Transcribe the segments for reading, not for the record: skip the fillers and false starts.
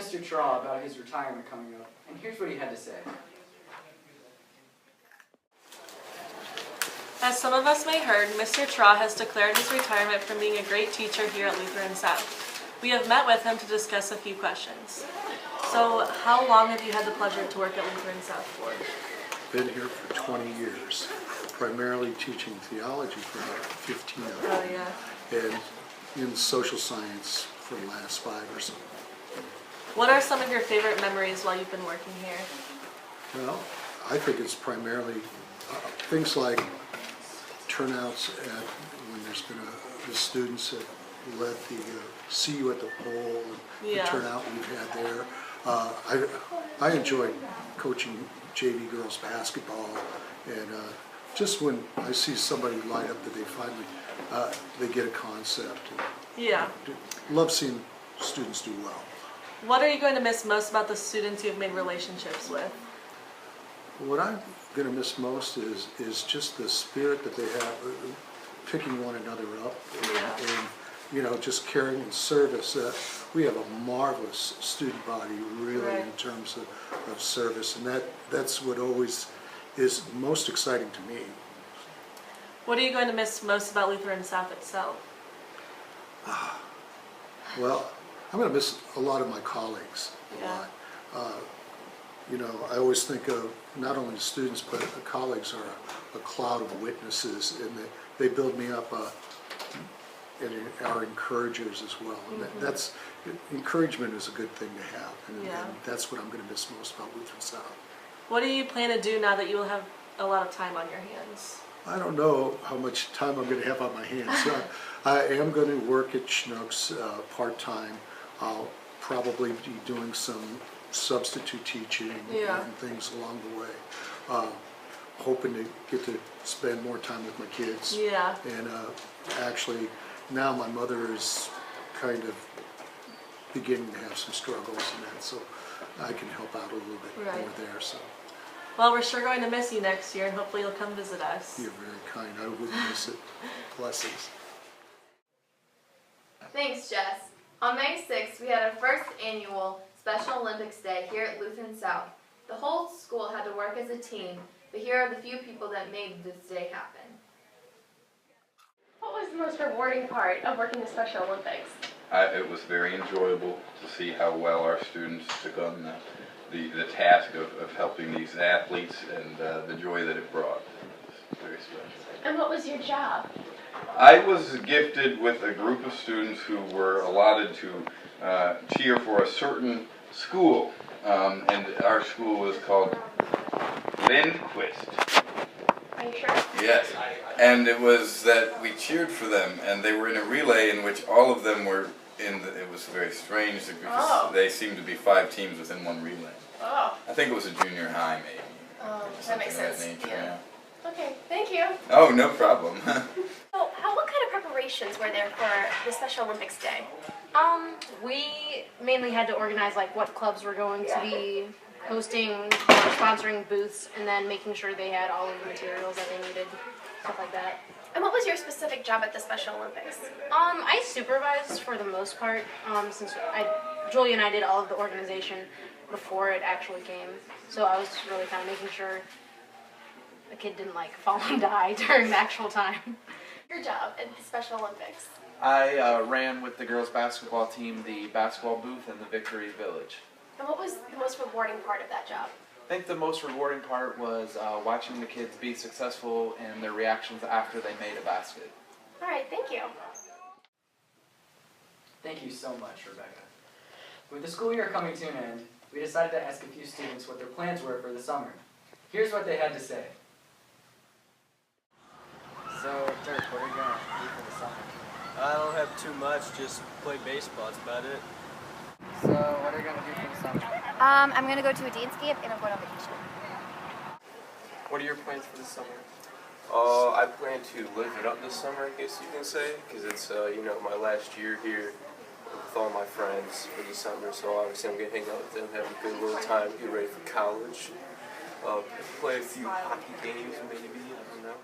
Mr. Troub about his retirement coming up, and here's what he had to say. As some of us may heard, Mr. Troub has declared his retirement from being a great teacher here at Lutheran South. We have met with him to discuss a few questions. So, how long have you had the pleasure to work at Lutheran South for? Been here for 20 years, primarily teaching theology for about 15 of them. Oh, yeah. And in social science for the last 5 or so. What are some of your favorite memories while you've been working here? Well, I think it's primarily things like turnouts at when there's been the students that led the see you at the pole and the turnout we've had there. I enjoyed coaching JV girls basketball, and just when I see somebody light up that they finally they get a concept. Yeah. Love seeing students do well. What are you going to miss most about the students you've made relationships with? What I'm going to miss most is just the spirit that they have, picking one another up, and you know, just caring and service. We have a marvelous student body, really, in terms of service, and that's what always is most exciting to me. What are you going to miss most about Lutheran South itself? Well, I'm going to miss a lot of my colleagues a lot. You know, I always think of not only students, but the colleagues are a cloud of witnesses, and they build me up and are encouragers as well. And encouragement is a good thing to have, and that's what I'm going to miss most about Lutheran South. What do you plan to do now that you will have a lot of time on your hands? I don't know how much time I'm going to have on my hands. I am going to work at Schnucks part-time. I'll probably be doing some substitute teaching and things along the way. Hoping to get to spend more time with my kids. Yeah. And actually, now my mother is kind of beginning to have some struggles in that, so I can help out a little bit more there. So. Well, we're sure going to miss you next year, and hopefully you'll come visit us. You're very kind. I wouldn't miss it. Blessings. Thanks, Jess. On May 6th, we had our first annual Special Olympics Day here at Lutheran South. The whole school had to work as a team, but here are the few people that made this day happen. What was the most rewarding part of working the Special Olympics? It was very enjoyable to see how well our students took on the task of helping these athletes, and the joy that it brought. It was very special. And what was your job? I was gifted with a group of students who were allotted to cheer for a certain school, and our school was called Lindquist. Are you sure? Yes, and it was that we cheered for them, and they were in a relay in which all of them were it was very strange because they seemed to be 5 teams within one relay. Oh. I think it was a junior high, maybe. Oh, that makes sense. Nature, yeah. Okay, thank you. Oh, no problem. So, what kind of preparations were there for the Special Olympics Day? We mainly had to organize like what clubs were going to be hosting or sponsoring booths, and then making sure they had all of the materials that they needed, stuff like that. And what was your specific job at the Special Olympics? I supervised for the most part, since Julie and I did all of the organization before it actually came. So I was really kind of making sure a kid didn't like fall and die during the actual time. Your job at the Special Olympics? I ran with the girls basketball team the basketball booth in the Victory Village. And what was the most rewarding part of that job? I think the most rewarding part was watching the kids be successful and their reactions after they made a basket. All right, thank you. Thank you so much, Rebecca. With the school year coming to an end, we decided to ask a few students what their plans were for the summer. Here's what they had to say. So, Dirk, what are you going to do for the summer? I don't have too much, just play baseball, that's about it. So, what are you going to do for the summer? I'm going to go to a dance camp and I'm going on vacation. What are your plans for the summer? I plan to live it up this summer, I guess you can say, because it's, my last year here with all my friends for the summer, so obviously I'm going to hang out with them, have a good little time, get ready for college, play a few hockey games maybe, I don't know.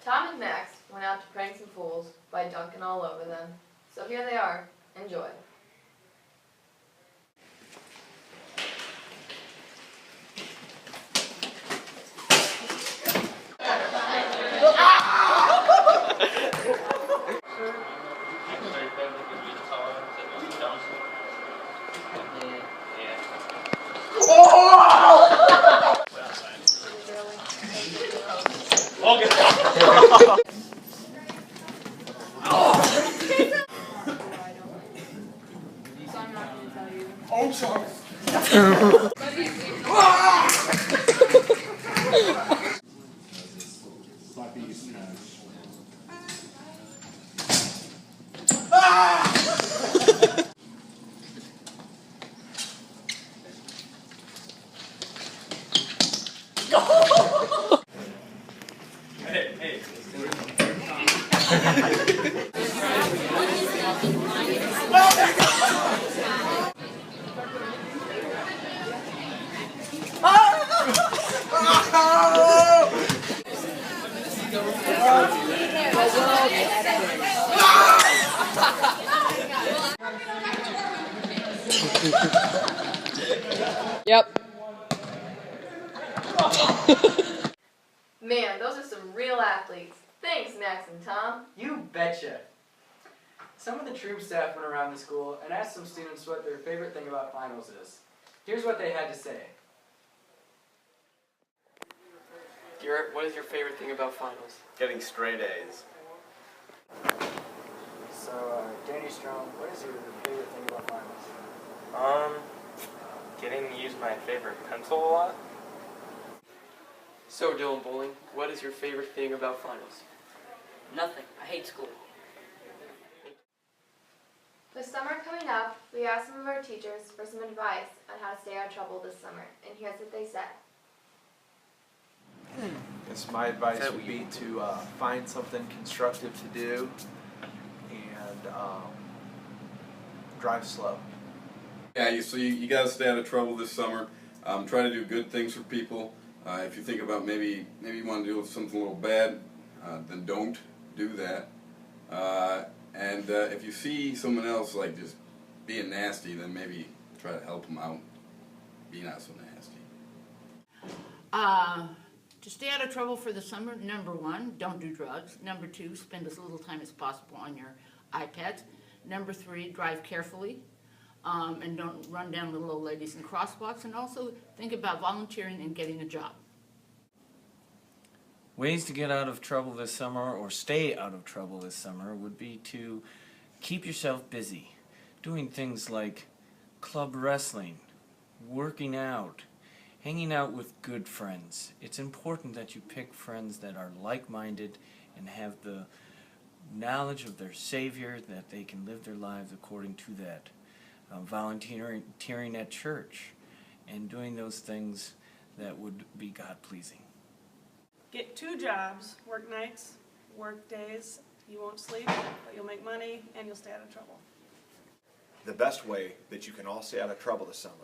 Tom and Max went out to prank some fools by dunking all over them. So here they are. Enjoy. Yep. Man, those are some real athletes. Thanks, Max and Tom. You betcha. Some of the Troub staff went around the school and asked some students what their favorite thing about finals is. Here's what they had to say. Garrett, what is your favorite thing about finals? Getting straight A's. So, Danny Strom, what is your favorite thing about finals? Getting to use my favorite pencil a lot. So, Dylan Bowling, what is your favorite thing about finals? Nothing. I hate school. With summer coming up, we asked some of our teachers for some advice on how to stay out of trouble this summer, and here's what they said. Yes, my advice would be to find something constructive to do and drive slow. Yeah, so you got to stay out of trouble this summer. Try to do good things for people. If you think about maybe you want to do something a little bad, then don't do that. And if you see someone else like just being nasty, then maybe try to help them out. Be not so nasty. To stay out of trouble for the summer, number one, don't do drugs. Number two, spend as little time as possible on your iPads. Number three, drive carefully. And don't run down little old ladies in crosswalks. And also think about volunteering and getting a job. Ways to get out of trouble this summer, or stay out of trouble this summer, would be to keep yourself busy. Doing things like club wrestling, working out, hanging out with good friends. It's important that you pick friends that are like-minded and have the knowledge of their Savior, that they can live their lives according to that. Volunteering at church and doing those things that would be God-pleasing. Get 2 jobs, work nights, work days. You won't sleep, but you'll make money and you'll stay out of trouble. The best way that you can all stay out of trouble this summer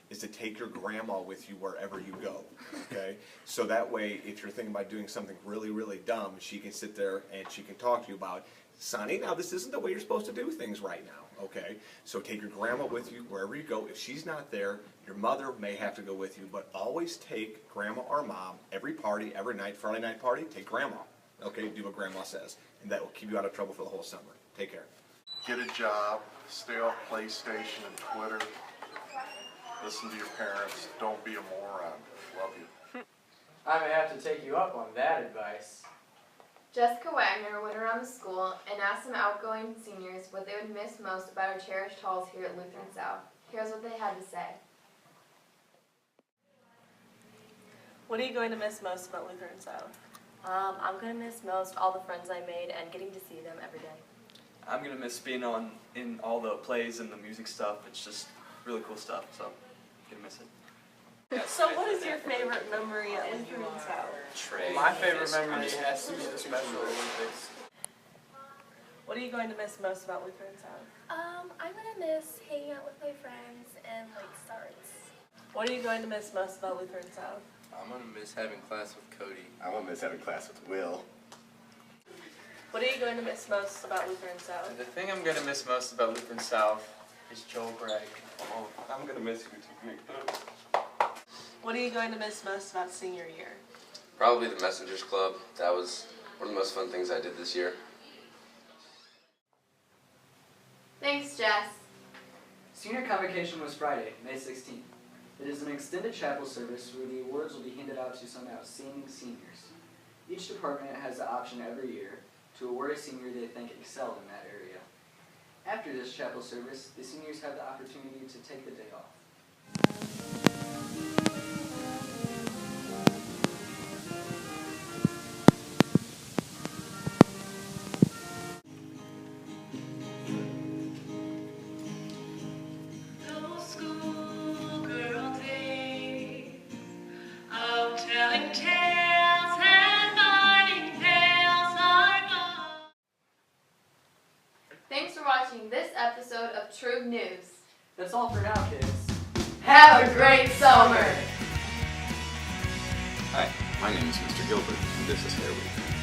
is to take your grandma with you wherever you go, okay? So that way, if you're thinking about doing something really, really dumb, she can sit there and she can talk to you about, Sonny, now this isn't the way you're supposed to do things right now, okay? So take your grandma with you wherever you go. If she's not there, your mother may have to go with you, but always take grandma or mom every party, every night, Friday night party, take grandma, okay? Do what grandma says, and that will keep you out of trouble for the whole summer. Take care. Get a job, stay off PlayStation and Twitter, listen to your parents, don't be a moron. Love you. I may have to take you up on that advice. Jessica Wagner went around the school and asked some outgoing seniors what they would miss most about our cherished halls here at Lutheran South. Here's what they had to say. What are you going to miss most about Lutheran South? I'm going to miss most all the friends I made and getting to see them every day. I'm going to miss being in all the plays and the music stuff. It's just really cool stuff, so I'm going to miss it. So what is your favorite memory at Lutheran South? My favorite memory has to be the Special Olympics. What are you going to miss most about Lutheran South? I'm gonna miss hanging out with my friends and like starts. What are you going to miss most about Lutheran South? I'm going to miss having class with Cody. I'm going to miss having class with Will. What are you going to miss most about Lutheran South? The thing I'm going to miss most about Lutheran South is Joel Gregg. Oh, I'm going to miss you too. What are you going to miss most about senior year? Probably the Messengers Club. That was one of the most fun things I did this year. Thanks, Jess. Senior Convocation was Friday, May 16th. It is an extended chapel service where the awards will be handed out to some outstanding seniors. Each department has the option every year to award a senior they think excelled in that area. After this chapel service, the seniors have the opportunity to take the day off. Thanks for watching this episode of Troub News. That's all for now, kids. Have a great summer! Hi, my name is Mr. Gilbert, and this is Hair Week.